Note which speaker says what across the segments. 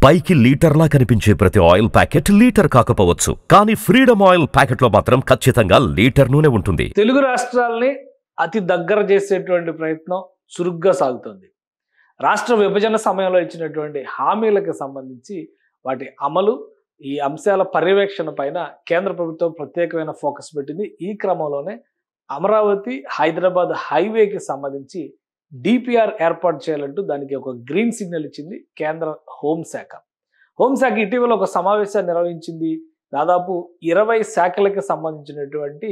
Speaker 1: పైకి లీటర్లా కనిపించే ప్రతి ఆయిల్ ప్యాకెట్ లీటర్ కాకపోవచ్చు, కానీ ఫ్రీడమ్ ఆయిల్ ప్యాకెట్లో మాత్రం ఖచ్చితంగా లీటర్ నూనె ఉంటుంది.
Speaker 2: తెలుగు రాష్ట్రాలని అతి దగ్గర చేసేటువంటి ప్రయత్నం చురుగ్గా సాగుతుంది. రాష్ట్ర విభజన సమయంలో ఇచ్చినటువంటి హామీలకు సంబంధించి వాటి అమలు, ఈ అంశాల పర్యవేక్షణ పైన కేంద్ర ప్రభుత్వం ప్రత్యేకమైన ఫోకస్ పెట్టింది. ఈ క్రమంలోనే అమరావతి హైదరాబాద్ హైవేకి సంబంధించి డిపిఆర్ ఏర్పాటు చేయాలంటూ దానికి ఒక గ్రీన్ సిగ్నల్ ఇచ్చింది కేంద్ర హోంశాఖ. హోంశాఖ ఇటీవల ఒక సమావేశాన్ని నిర్వహించింది. దాదాపు 20 శాఖలకు సంబంధించినటువంటి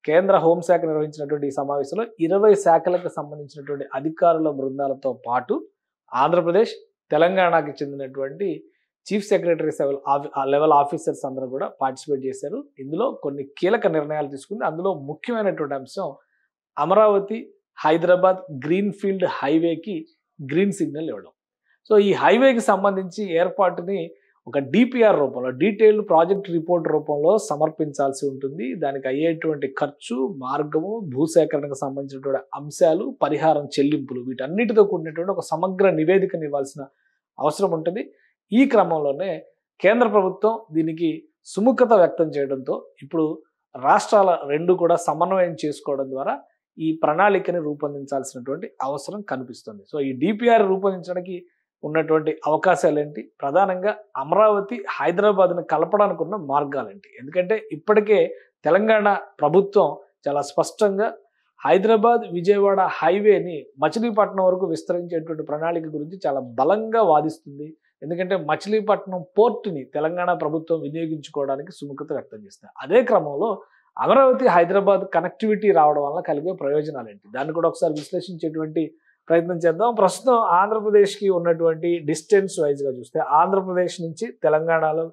Speaker 2: కేంద్ర హోంశాఖ నిర్వహించినటువంటి ఈ సమావేశంలో 20 శాఖలకు సంబంధించినటువంటి అధికారుల బృందాలతో పాటు ఆంధ్రప్రదేశ్, తెలంగాణకి చెందినటువంటి చీఫ్ సెక్రటరీ లెవెల్ ఆఫీసర్స్ అందరూ కూడా పార్టిసిపేట్ చేశారు. ఇందులో కొన్ని కీలక నిర్ణయాలు తీసుకుంది. అందులో ముఖ్యమైనటువంటి అంశం అమరావతి హైదరాబాద్ గ్రీన్ ఫీల్డ్ హైవేకి గ్రీన్ సిగ్నల్ ఇవ్వడం. సో ఈ హైవేకి సంబంధించి ఏర్పాటుని ఒక డిపిఆర్ రూపంలో, డీటెయిల్డ్ ప్రాజెక్ట్ రిపోర్ట్ రూపంలో సమర్పించాల్సి ఉంటుంది. దానికి అయ్యేటువంటి ఖర్చు, మార్గము, భూసేకరణకు సంబంధించినటువంటి అంశాలు, పరిహారం చెల్లింపులు, వీటన్నిటితో కూడినటువంటి ఒక సమగ్ర నివేదికను ఇవ్వాల్సిన అవసరం ఉంటుంది. ఈ క్రమంలోనే కేంద్ర ప్రభుత్వం దీనికి సుముఖత వ్యక్తం చేయడంతో ఇప్పుడు రాష్ట్రాల రెండు కూడా సమన్వయం చేసుకోవడం ద్వారా ఈ ప్రణాళికని రూపొందించాల్సినటువంటి అవసరం కనిపిస్తుంది. సో ఈ డిపిఆర్ రూపొందించడానికి ఉన్నటువంటి అవకాశాలు ఏంటి, ప్రధానంగా అమరావతి హైదరాబాద్ని కలపడానికి ఉన్న మార్గాలు ఏంటి? ఎందుకంటే ఇప్పటికే తెలంగాణ ప్రభుత్వం చాలా స్పష్టంగా హైదరాబాద్ విజయవాడ హైవేని మచిలీపట్నం వరకు విస్తరించేటువంటి ప్రణాళిక గురించి చాలా బలంగా వాదిస్తుంది. ఎందుకంటే మచిలీపట్నం పోర్టుని తెలంగాణ ప్రభుత్వం వినియోగించుకోవడానికి సుముఖత వ్యక్తం చేస్తుంది. అదే క్రమంలో అమరావతి హైదరాబాద్ కనెక్టివిటీ రావడం వల్ల కలిగే ప్రయోజనాలు ఏంటి, దాన్ని కూడా ఒకసారి విశ్లేషించేటువంటి ప్రయత్నం చేద్దాం. ప్రస్తుతం ఆంధ్రప్రదేశ్కి ఉన్నటువంటి డిస్టెన్స్ వైజ్గా చూస్తే ఆంధ్రప్రదేశ్ నుంచి తెలంగాణలో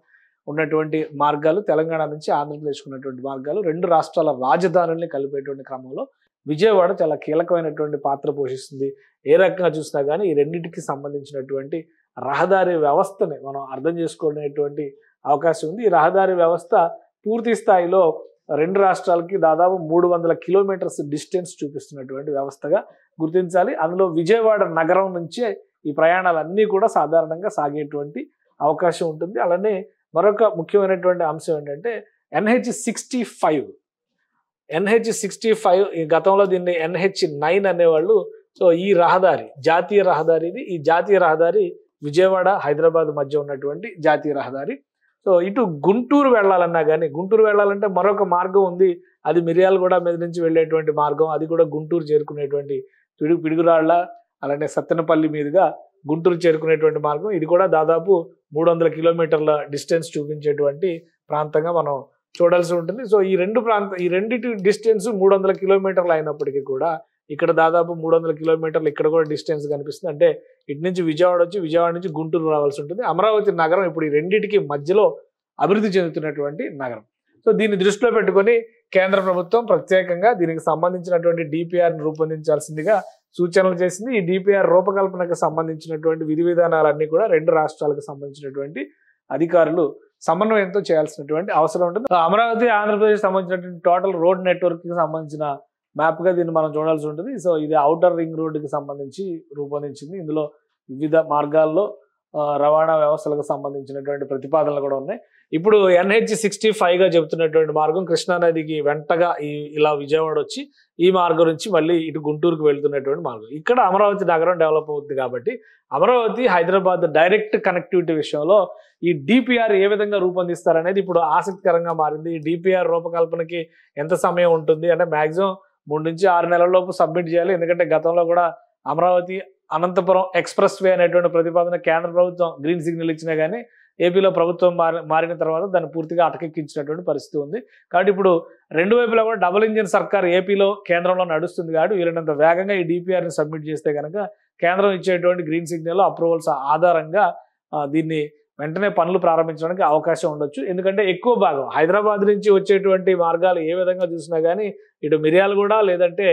Speaker 2: ఉన్నటువంటి మార్గాలు, తెలంగాణ నుంచి ఆంధ్రప్రదేశ్కి ఉన్నటువంటి మార్గాలు, రెండు రాష్ట్రాల రాజధానుల్ని కలిపేటువంటి క్రమంలో విజయవాడ చాలా కీలకమైనటువంటి పాత్ర పోషిస్తుంది. ఏ రకంగా చూసినా కానీ ఈ రెండింటికి సంబంధించినటువంటి రహదారి వ్యవస్థని మనం అర్థం చేసుకునేటువంటి అవకాశం ఉంది. ఈ రహదారి వ్యవస్థ పూర్తి స్థాయిలో రెండు రాష్ట్రాలకి దాదాపు 300 కిలోమీటర్స్ డిస్టెన్స్ చూపిస్తున్నటువంటి వ్యవస్థగా గుర్తించాలి. అందులో విజయవాడ నగరం నుంచే ఈ ప్రయాణాలన్నీ కూడా సాధారణంగా సాగేటువంటి అవకాశం ఉంటుంది. అలానే మరొక ముఖ్యమైనటువంటి అంశం ఏంటంటే NH65 ఈ గతంలో దీన్ని NH9 అనేవాళ్ళు. సో ఈ రహదారి జాతీయ రహదారిది. ఈ జాతీయ రహదారి విజయవాడ హైదరాబాద్ మధ్య ఉన్నటువంటి జాతీయ రహదారి. సో ఇటు గుంటూరు వెళ్ళాలన్నా కానీ, గుంటూరు వెళ్ళాలంటే మరొక మార్గం ఉంది, అది మిర్యాలగూడ మీద నుంచి వెళ్ళేటువంటి మార్గం, అది కూడా గుంటూరు చేరుకునేటువంటి పిడుగురాళ్ళ అలానే సత్తెనపల్లి మీదుగా గుంటూరు చేరుకునేటువంటి మార్గం. ఇది కూడా దాదాపు 300 కిలోమీటర్ల డిస్టెన్స్ చూపించేటువంటి ప్రాంతంగా మనం చూడాల్సి ఉంటుంది. సో ఈ రెండింటి డిస్టెన్స్ 300 కిలోమీటర్లు అయినప్పటికీ కూడా ఇక్కడ దాదాపు 300 కిలోమీటర్లు ఇక్కడ కూడా డిస్టెన్స్ కనిపిస్తుంది. అంటే ఇటు నుంచి విజయవాడ వచ్చి విజయవాడ నుంచి గుంటూరు రావాల్సి ఉంటుంది. అమరావతి నగరం ఇప్పుడు ఈ రెండింటికి మధ్యలో అభివృద్ధి చెందుతున్నటువంటి నగరం. సో దీన్ని దృష్టిలో పెట్టుకొని కేంద్ర ప్రభుత్వం ప్రత్యేకంగా దీనికి సంబంధించినటువంటి డిపిఆర్ని రూపొందించాల్సిందిగా సూచనలు చేసింది. ఈ డిపిఆర్ రూపకల్పనకు సంబంధించినటువంటి విధి విధానాలన్నీ కూడా రెండు రాష్ట్రాలకు సంబంధించినటువంటి అధికారులు సమన్వయంతో చేయాల్సినటువంటి అవసరం ఉంటుంది. అమరావతి ఆంధ్రప్రదేశ్ సంబంధించినటువంటి టోటల్ రోడ్ నెట్వర్క్కి సంబంధించిన మ్యాప్గా దీన్ని మనం చూడాల్సి ఉంటుంది. సో ఇది ఔటర్ రింగ్ రోడ్డుకి సంబంధించి రూపొందించింది. ఇందులో వివిధ మార్గాల్లో రవాణా వ్యవస్థలకు సంబంధించినటువంటి ప్రతిపాదనలు కూడా ఉన్నాయి. ఇప్పుడు NH65గా చెబుతున్నటువంటి మార్గం కృష్ణానదికి వెంటగా ఇలా విజయవాడ వచ్చి ఈ మార్గం నుంచి మళ్ళీ ఇటు గుంటూరుకు వెళ్తున్నటువంటి మార్గం. ఇక్కడ అమరావతి నగరం డెవలప్ అవుతుంది కాబట్టి అమరావతి హైదరాబాద్ డైరెక్ట్ కనెక్టివిటీ విషయంలో ఈ డిపిఆర్ ఏ విధంగా రూపొందిస్తారనేది ఇప్పుడు ఆసక్తికరంగా మారింది. ఈ డిపిఆర్ రూపకల్పనకి ఎంత సమయం ఉంటుంది అంటే మ్యాక్సిమం 3 నుంచి 6 నెలల లోపు సబ్మిట్ చేయాలి. ఎందుకంటే గతంలో కూడా అమరావతి అనంతపురం ఎక్స్ప్రెస్ వే అనేటువంటి ప్రతిపాదన కేంద్ర ప్రభుత్వం గ్రీన్ సిగ్నల్ ఇచ్చినా కానీ ఏపీలో ప్రభుత్వం మారిన తర్వాత దాన్ని పూర్తిగా అటకెక్కించినటువంటి పరిస్థితి ఉంది. కాబట్టి ఇప్పుడు రెండు వైపులా కూడా డబుల్ ఇంజిన్ సర్కార్ ఏపీలో కేంద్రంలో నడుస్తుంది. కాబట్టి వీళ్ళనంత వేగంగా ఈ డిపిఆర్ని సబ్మిట్ చేస్తే కనుక కేంద్రం ఇచ్చేటువంటి గ్రీన్ సిగ్నల్ అప్రూవల్స్ ఆధారంగా దీన్ని వెంటనే పనులు ప్రారంభించడానికి అవకాశం ఉండొచ్చు. ఎందుకంటే ఎక్కువ భాగం హైదరాబాద్ నుంచి వచ్చేటువంటి మార్గాలు ఏ విధంగా చూసినా కానీ ఇటు మిర్యాలగూడ లేదంటే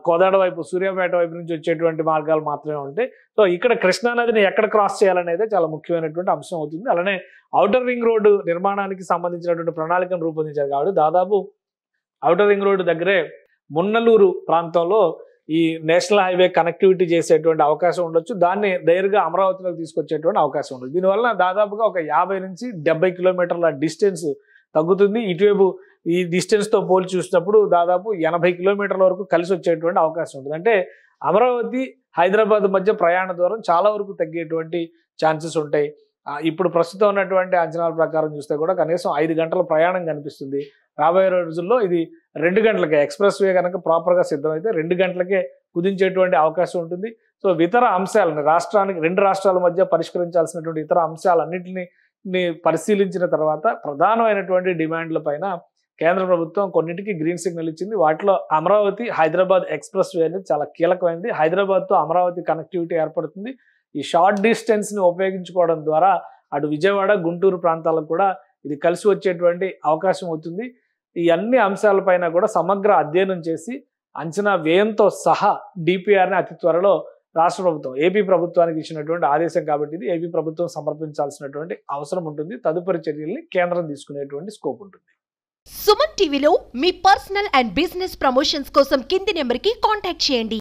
Speaker 2: కోదాడ వైపు, సూర్యాపేట వైపు నుంచి వచ్చేటువంటి మార్గాలు మాత్రమే ఉంటాయి. సో ఇక్కడ కృష్ణానదిని ఎక్కడ క్రాస్ చేయాలనేది చాలా ముఖ్యమైనటువంటి అంశం అవుతుంది. అలానే ఔటర్ రింగ్ రోడ్డు నిర్మాణానికి సంబంధించినటువంటి ప్రణాళికను రూపొందించారు. కాబట్టి దాదాపు ఔటర్ రింగ్ రోడ్డు దగ్గరే మున్నలూరు ప్రాంతంలో ఈ నేషనల్ హైవే కనెక్టివిటీ చేసేటువంటి అవకాశం ఉండొచ్చు. దాన్ని డైరెక్ట్గా అమరావతిలోకి తీసుకొచ్చేటువంటి అవకాశం ఉండదు. దీనివల్ల దాదాపుగా ఒక 50 నుంచి 70 కిలోమీటర్ల డిస్టెన్స్ తగ్గుతుంది. ఇటువైపు ఈ డిస్టెన్స్తో పోల్చి చూసినప్పుడు దాదాపు 80 కిలోమీటర్ల వరకు కలిసి వచ్చేటువంటి అవకాశం ఉంటుంది. అంటే అమరావతి హైదరాబాద్ మధ్య ప్రయాణ దూరం చాలా వరకు తగ్గేటువంటి ఛాన్సెస్ ఉంటాయి. ఇప్పుడు ప్రస్తుతం ఉన్నటువంటి అంచనాల ప్రకారం చూస్తే కూడా కనీసం 5 గంటల ప్రయాణం కనిపిస్తుంది. రాబోయే రోజుల్లో ఇది 2 గంటలకే ఎక్స్ప్రెస్ వే కనుక ప్రాపర్గా సిద్ధమైతే 2 గంటలకే కుదించేటువంటి అవకాశం ఉంటుంది. సో ఇతర అంశాలను రెండు రాష్ట్రాల మధ్య పరిష్కరించాల్సినటువంటి ఇతర అంశాలన్నింటినీ పరిశీలించిన తర్వాత ప్రధానమైనటువంటి డిమాండ్ల పైన కేంద్ర ప్రభుత్వం కొన్నింటికి గ్రీన్ సిగ్నల్ ఇచ్చింది. వాటిలో అమరావతి హైదరాబాద్ ఎక్స్ప్రెస్ వే అనేది చాలా కీలకమైనది. హైదరాబాద్తో అమరావతి కనెక్టివిటీ ఏర్పడుతుంది. ఈ షార్ట్ డిస్టెన్స్ని ఉపయోగించుకోవడం ద్వారా అటు విజయవాడ గుంటూరు ప్రాంతాలకు కూడా ఇది కలిసి వచ్చేటువంటి అవకాశం అవుతుంది. ఈ అన్ని అంశాలపైన కూడా సమగ్ర అధ్యయనం చేసి అంచనా వ్యయంతో సహా డిపిఆర్ని అతి త్వరలో రాష్ట్ర ప్రభుత్వం ఏపీ ప్రభుత్వానికి ఇచ్చినటువంటి ఆదేశం కాబట్టి ఇది ఏపీ ప్రభుత్వం సమర్పించాల్సినటువంటి అవసరం ఉంటుంది. తదుపరి చర్యల్ని కేంద్రం తీసుకునేటువంటి స్కోప్ ఉంటుంది.
Speaker 3: సుమన్ టీవీలో మీ పర్సనల్ అండ్ బిజినెస్ ప్రమోషన్స్ కోసం కింది నెంబర్కి కాంటాక్ట్ చేయండి.